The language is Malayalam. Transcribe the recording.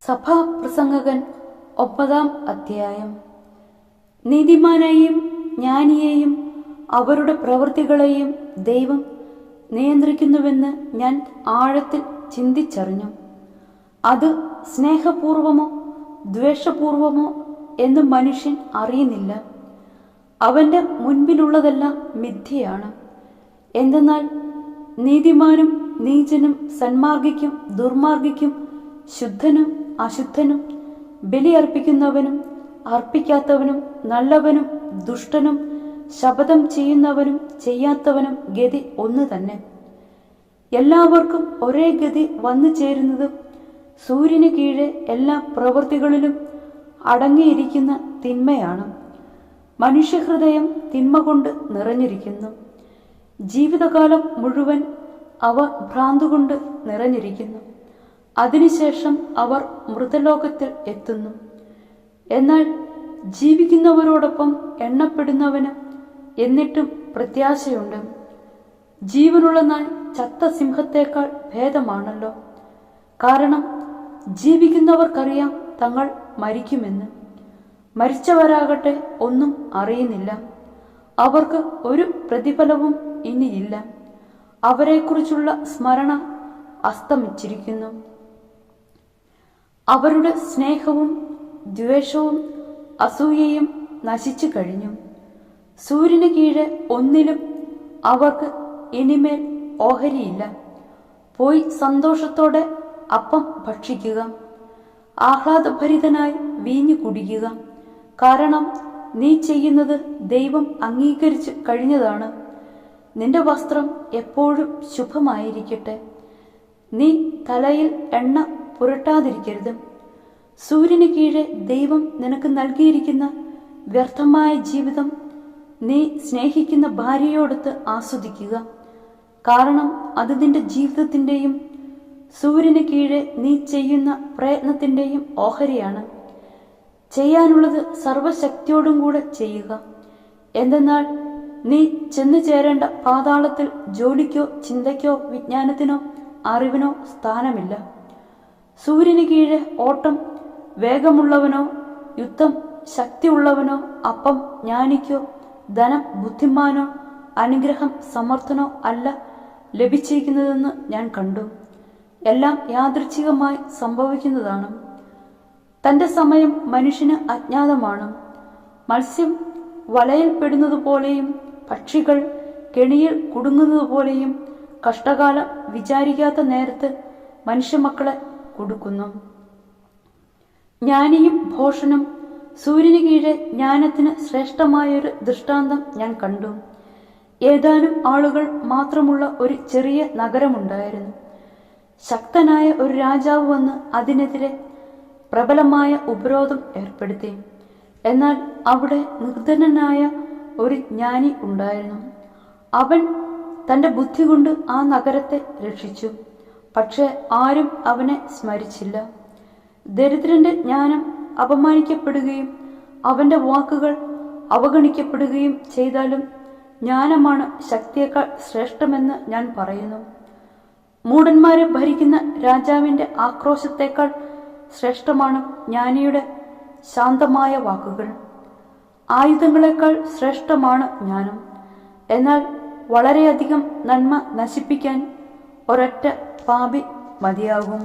സഭാപ്രസംഗകൻ 9-ാം അധ്യായം. നീതിമാനെയും ജ്ഞാനിയെയും അവരുടെ പ്രവൃത്തികളെയും ദൈവം നിയന്ത്രിക്കുന്നുവെന്ന് ഞാൻ ആഴത്തിൽ ചിന്തിച്ചറിഞ്ഞു. അത് സ്നേഹപൂർവമോ ദ്വേഷപൂർവമോ എന്ന് മനുഷ്യൻ അറിയുന്നില്ല. അവൻ്റെ മുൻപിലുള്ളതെല്ലാം മിഥ്യയാണ്. എന്തെന്നാൽ നീതിമാനും നീചനും സന്മാർഗിക്കും ദുർമാർഗിക്കും ശുദ്ധനും അശുദ്ധനും ബലിയർപ്പിക്കുന്നവനും അർപ്പിക്കാത്തവനും നല്ലവനും ദുഷ്ടനും ശപഥം ചെയ്യുന്നവനും ചെയ്യാത്തവനും ഗതി ഒന്ന് തന്നെ. എല്ലാവർക്കും ഒരേ ഗതി വന്നു ചേരുന്നതും സൂര്യന് കീഴെ എല്ലാ പ്രവൃത്തികളിലും അടങ്ങിയിരിക്കുന്ന തിന്മയാണ്. മനുഷ്യഹൃദയം തിന്മ കൊണ്ട് നിറഞ്ഞിരിക്കുന്നു. ജീവിതകാലം മുഴുവൻ അവർ ഭ്രാന്തുകൊണ്ട് നിറഞ്ഞിരിക്കുന്നു. അതിനുശേഷം അവർ മൃതലോകത്തിൽ എത്തുന്നു. എന്നാൽ ജീവിക്കുന്നവരോടൊപ്പം എണ്ണപ്പെടുന്നവന് എന്നിട്ടും പ്രത്യാശയുണ്ട്. ജീവനുള്ള നാൾ ചത്ത സിംഹത്തേക്കാൾ ഭേദമാണല്ലോ. കാരണം ജീവിക്കുന്നവർക്കറിയാം തങ്ങൾ മരിക്കുമെന്ന്. മരിച്ചവരാകട്ടെ ഒന്നും അറിയുന്നില്ല. അവർക്ക് ഒരു പ്രതിഫലവും ഇനിയില്ല. അവരെക്കുറിച്ചുള്ള സ്മരണ അസ്തമിച്ചിരിക്കുന്നു. അവരുടെ സ്നേഹവും ദ്വേഷവും അസൂയയും നശിച്ചു കഴിഞ്ഞു. സൂര്യന് കീഴെ ഒന്നിലും അവർക്ക് ഇനിമേൽ ഓഹരിയില്ല. പോയി സന്തോഷത്തോടെ അപ്പം ഭക്ഷിക്കുക, ആഹ്ലാദഭരിതനായി വീഞ്ഞു കുടിക്കുക. കാരണം നീ ചെയ്യുന്നത് ദൈവം അംഗീകരിച്ചു കഴിഞ്ഞതാണ്. നിന്റെ വസ്ത്രം എപ്പോഴും ശുഭമായിരിക്കട്ടെ. നീ തലയിൽ എണ്ണ പുരട്ടാതിരിക്കരുത്. സൂര്യന് കീഴെ ദൈവം നിനക്ക് നൽകിയിരിക്കുന്ന വ്യർത്ഥമായ ജീവിതം നീ സ്നേഹിക്കുന്ന ഭാര്യയോടൊത്ത് ആസ്വദിക്കുക. കാരണം അത് നിന്റെ ജീവിതത്തിൻ്റെയും സൂര്യന് കീഴെ നീ ചെയ്യുന്ന പ്രയത്നത്തിൻ്റെയും ഓഹരിയാണ്. ചെയ്യാനുള്ളത് സർവശക്തിയോടും കൂടെ ചെയ്യുക. എന്തെന്നാൽ നീ ചെന്നു ചേരേണ്ട പാതാളത്തിൽ ജോലിക്കോ ചിന്തയ്ക്കോ വിജ്ഞാനത്തിനോ അറിവിനോ സ്ഥാനമില്ല. സൂര്യന് കീഴെ ഓട്ടം വേഗമുള്ളവനോ യുദ്ധം ശക്തിയുള്ളവനോ അപ്പം ജ്ഞാനിക്കോ ധനം ബുദ്ധിമാനോ അനുഗ്രഹം സമർത്ഥനോ അല്ല ലഭിച്ചിരിക്കുന്നതെന്ന് ഞാൻ കണ്ടു. എല്ലാം യാദൃച്ഛികമായി സംഭവിക്കുന്നതാണ്. തൻ്റെ സമയം മനുഷ്യന് അജ്ഞാതമാണ്. മത്സ്യം വലയിൽപ്പെടുന്നതുപോലെയും പക്ഷികൾ കെണിയിൽ കുടുങ്ങുന്നതുപോലെയും കഷ്ടകാലം വിചാരിക്കാത്ത നേരത്ത് മനുഷ്യമക്കളെ കൊടുക്കുന്നു. ജ്ഞാനിയും ഭോഷനും സൂര്യന് കീഴെ ജ്ഞാനത്തിന് ശ്രേഷ്ഠമായൊരു ദൃഷ്ടാന്തം ഞാൻ കണ്ടു. ഏതാനും ആളുകൾ മാത്രമുള്ള ഒരു ചെറിയ നഗരമുണ്ടായിരുന്നു. ശക്തനായ ഒരു രാജാവ് വന്ന് അതിനെതിരെ പ്രബലമായ ഉപരോധം ഏർപ്പെടുത്തി. എന്നാൽ അവിടെ നിർധനനായ ഒരു ജ്ഞാനി ഉണ്ടായിരുന്നു. അവൻ തൻ്റെ ബുദ്ധി കൊണ്ട് ആ നഗരത്തെ രക്ഷിച്ചു. പക്ഷെ ആരും അവനെ സ്മരിച്ചില്ല. ദരിദ്രന്റെ ജ്ഞാനം അപമാനിക്കപ്പെടുകയും അവൻ്റെ വാക്കുകൾ അവഗണിക്കപ്പെടുകയും ചെയ്താലും ജ്ഞാനമാണ് ശക്തിയേക്കാൾ ശ്രേഷ്ഠമെന്ന് ഞാൻ പറയുന്നു. മൂഢന്മാരെ ഭരിക്കുന്ന രാജാവിൻ്റെ ആക്രോശത്തേക്കാൾ ശ്രേഷ്ഠമാണ് ജ്ഞാനിയുടെ ശാന്തമായ വാക്കുകൾ. ആയുധങ്ങളെക്കാൾ ശ്രേഷ്ഠമാണ് ജ്ഞാനം. എന്നാൽ വളരെയധികം നന്മ നശിപ്പിക്കാൻ ഒരൊറ്റ പാപി മതിയാകും.